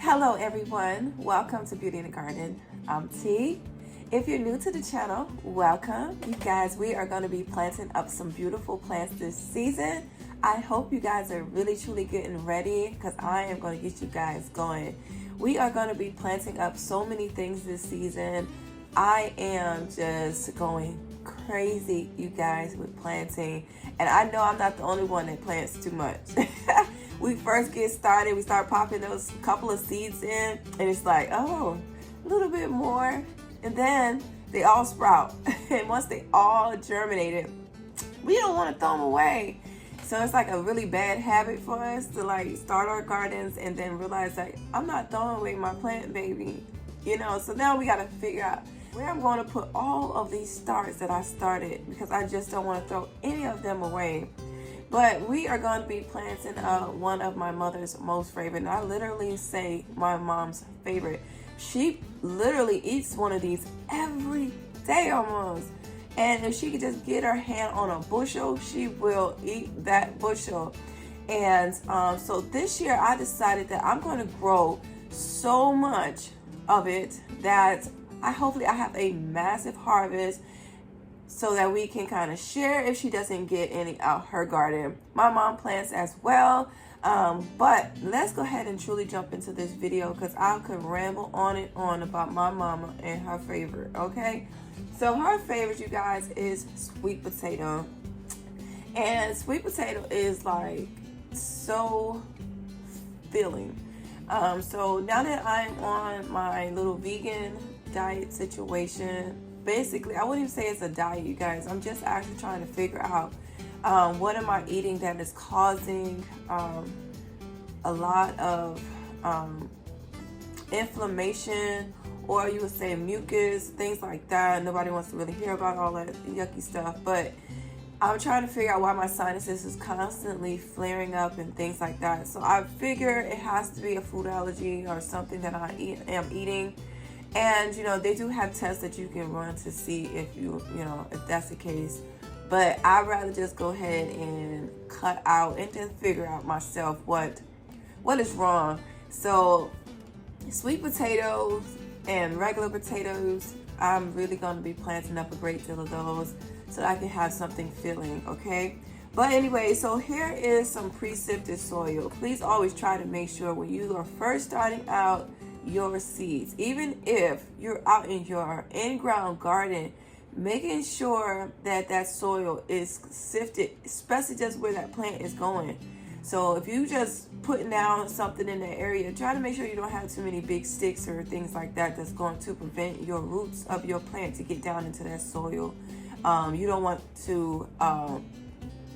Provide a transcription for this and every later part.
Hello everyone, welcome to Beauty in the Garden. I'm T. If you're new to the channel, welcome. You guys, we are going to be planting up some beautiful plants this season. I hope you guys are really truly getting ready because I am going to get you guys going. We are going to be planting up so many things this season. I am just going crazy, you guys, with planting. And I know I'm not the only one that plants too much. We first get started, we start popping those couple of seeds in, and it's like, oh, a little bit more, and then they all sprout. And once they all germinated, we don't want to throw them away. So it's like a really bad habit for us to like start our gardens and then realize like, I'm not throwing away my plant baby, you know. So now we got to figure out where I'm going to put all of these starts that I started, because I just don't want to throw any of them away. But we are going to be planting one of my mother's most favorite, and I literally say my mom's favorite. She literally eats one of these every day almost. And if she could just get her hand on a bushel, she will eat that bushel. And so this year I decided that I'm going to grow so much of it that hopefully I have a massive harvest, so that we can kind of share if she doesn't get any out her garden. My mom plants as well, but let's go ahead and truly jump into this video because I could ramble on and on about my mama and her favorite, okay? So her favorite, you guys, is sweet potato. And sweet potato is like so filling. So now that I'm on my little vegan diet situation, basically, I wouldn't even say it's a diet, you guys. I'm just actually trying to figure out what am I eating that is causing a lot of inflammation, or you would say mucus, things like that. Nobody wants to really hear about all that yucky stuff, but I'm trying to figure out why my sinuses is constantly flaring up and things like that. So I figure it has to be a food allergy or something that I am eating. And, you know, they do have tests that you can run to see if if that's the case. But I'd rather just go ahead and cut out and then figure out myself what is wrong. So sweet potatoes and regular potatoes, I'm really going to be planting up a great deal of those so that I can have something filling, okay? But anyway, so here is some pre-sifted soil. Please always try to make sure when you are first starting out your seeds, even if you're out in your in-ground garden, making sure that that soil is sifted, especially just where that plant is going. So if you just putting down something in that area, try to make sure you don't have too many big sticks or things like that that's going to prevent your roots of your plant to get down into that soil. You don't want to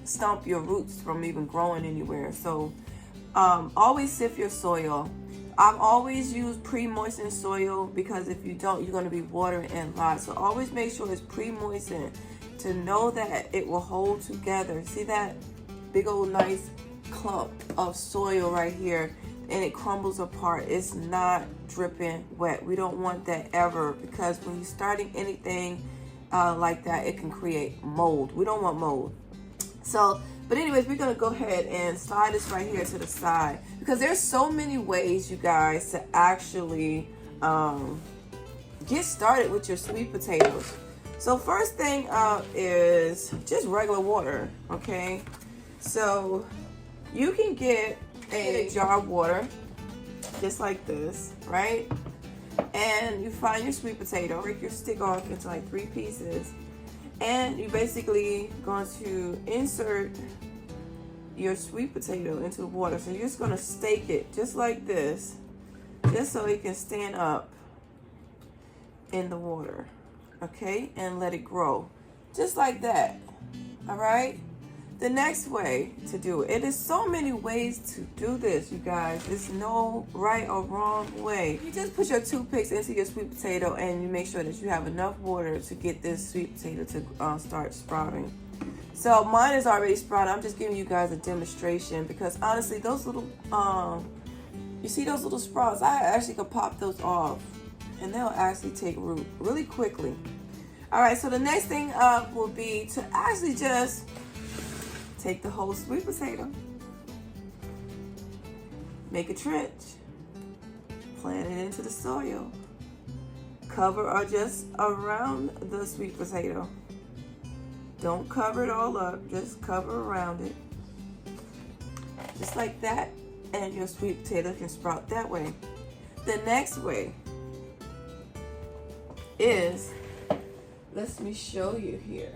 stump your roots from even growing anywhere. So always sift your soil. I've always used pre-moistened soil because if you don't, you're going to be watering a lot. So always make sure it's pre-moistened to know that it will hold together. See that big old nice clump of soil right here, and it crumbles apart. It's not dripping wet. We don't want that ever, because when you're starting anything like that, it can create mold. We don't want mold. So, but anyways, we're going to go ahead and slide this right here to the side, because there's so many ways, you guys, to actually get started with your sweet potatoes. So first thing up is just regular water, okay? So you can get a jar of water, just like this, right? And you find your sweet potato, break your stick off into like 3 pieces. And you're basically going to insert your sweet potato into the water. So you're just going to stake it just like this, just so it can stand up in the water, okay? And let it grow, just like that, all right? The next way to do it, there's so many ways to do this, you guys. There's no right or wrong way. You just put your toothpicks into your sweet potato and you make sure that you have enough water to get this sweet potato to start sprouting. So mine is already sprouted. I'm just giving you guys a demonstration because honestly, those little, you see those little sprouts? I actually could pop those off and they'll actually take root really quickly. All right, so the next thing up will be to actually just take the whole sweet potato, make a trench, it into the soil. Cover or just around the sweet potato. Don't cover it all up, just cover around it. Just like that, and your sweet potato can sprout that way. The next way is, let me show you here.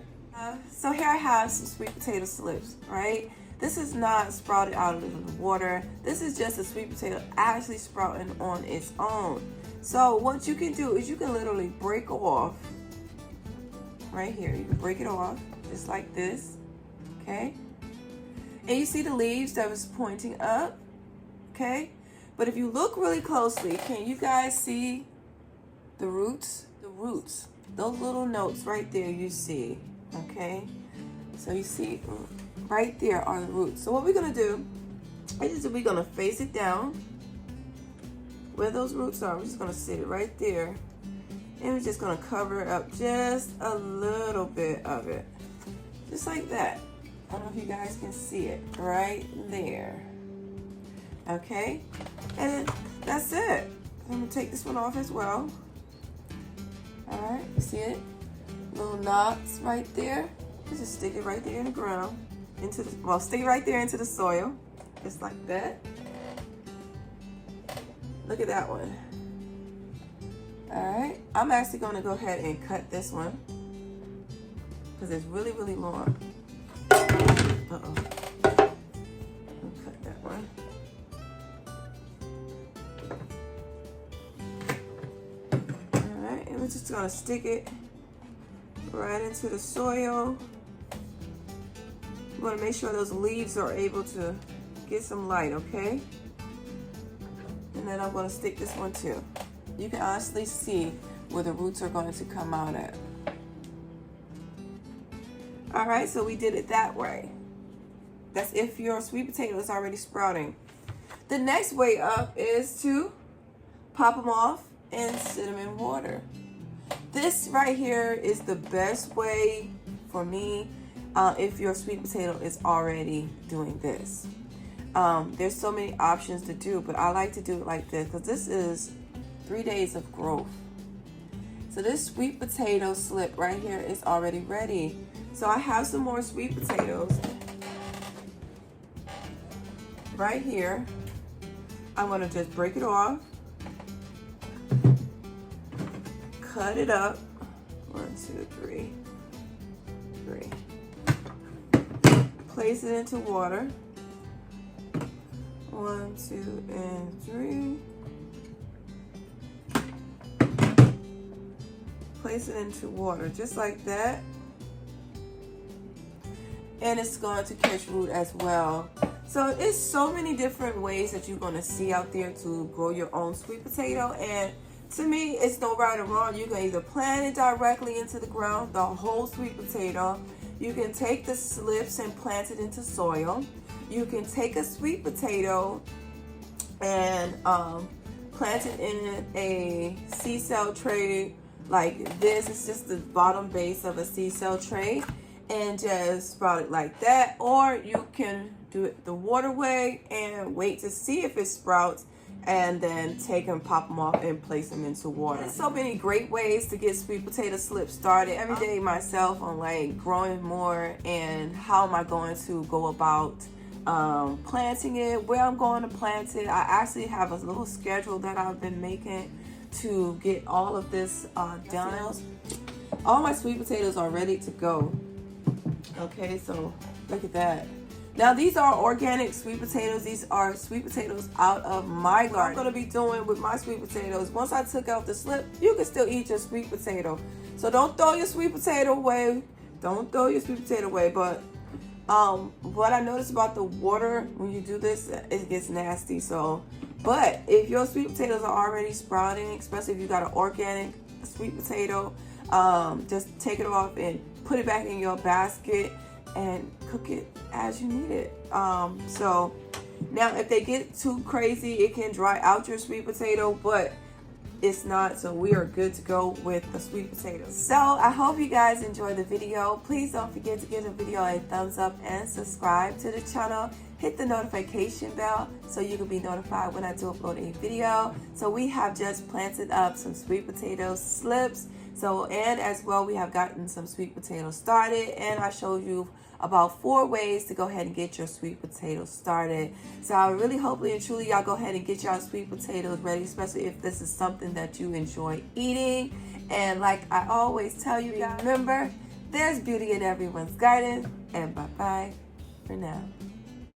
So here I have some sweet potato slips, right? This is not sprouted out of the water. This is just a sweet potato actually sprouting on its own. So what you can do is you can literally break off right here. You can break it off just like this, okay? And you see the leaves that was pointing up, okay? But if you look really closely, can you guys see the roots? The roots, those little notes right there you see, okay? So you see right there are the roots. So what we're gonna do is we're gonna face it down where those roots are. We're just gonna sit it right there, and we're just gonna cover up just a little bit of it, just like that. I don't know if you guys can see it right there. Okay, and that's it. I'm gonna take this one off as well. All right, you see it? Little knots right there. Just stick it right there in the ground, into the, well, stick it right there into the soil, just like that. Look at that one. All right, I'm actually gonna go ahead and cut this one because it's really, really long. Uh-oh. I'll cut that one. All right, and we're just gonna stick it right into the soil. You want to make sure those leaves are able to get some light, okay? And then I'm going to stick this one too. You can honestly see where the roots are going to come out at. All right, so we did it that way. That's if your sweet potato is already sprouting. The next way up is to pop them off and sit them in water. This right here is the best way for me if your sweet potato is already doing this. There's so many options to do, but I like to do it like this because this is 3 days of growth. So this sweet potato slip right here is already ready. So I have some more sweet potatoes right here. I'm gonna just break it off, cut it up. 1, 2, 3. Place it into water. 1, 2, and 3. Place it into water just like that. And it's going to catch root as well. So it's so many different ways that you're going to see out there to grow your own sweet potato. And to me, it's no right or wrong. You can either plant it directly into the ground, the whole sweet potato. You can take the slips and plant it into soil. You can take a sweet potato and plant it in a seed cell tray like this. It's just the bottom base of a seed cell tray, and just sprout it like that. Or you can do it the water way and wait to see if it sprouts, and then take and pop them off and place them into water. There's so many great ways to get sweet potato slips started. Every day myself on like growing more and how am I going to go about planting it, where I'm going to plant it. I actually have a little schedule that I've been making to get all of this done. All my sweet potatoes are ready to go. Okay, so look at that. Now these are organic sweet potatoes. These are sweet potatoes out of my garden. What I'm gonna be doing with my sweet potatoes, once I took out the slip, you can still eat your sweet potato. So don't throw your sweet potato away. Don't throw your sweet potato away. But what I noticed about the water, when you do this, it gets nasty. So, but if your sweet potatoes are already sprouting, especially if you got an organic sweet potato, just take it off and put it back in your basket and cook it as you need it. So now if they get too crazy, it can dry out your sweet potato, but it's not, so we are good to go with the sweet potatoes. So I hope you guys enjoyed the video. Please don't forget to give the video a thumbs up and subscribe to the channel. hit the notification bell so you can be notified when I do upload a video. So we have just planted up some sweet potato slips. So, and as well, we have gotten some sweet potatoes started, and I showed you about 4 ways to go ahead and get your sweet potatoes started. So I really hopefully and truly y'all go ahead and get y'all sweet potatoes ready, especially if this is something that you enjoy eating. And like I always tell you guys, remember, there's beauty in everyone's garden, and bye-bye for now.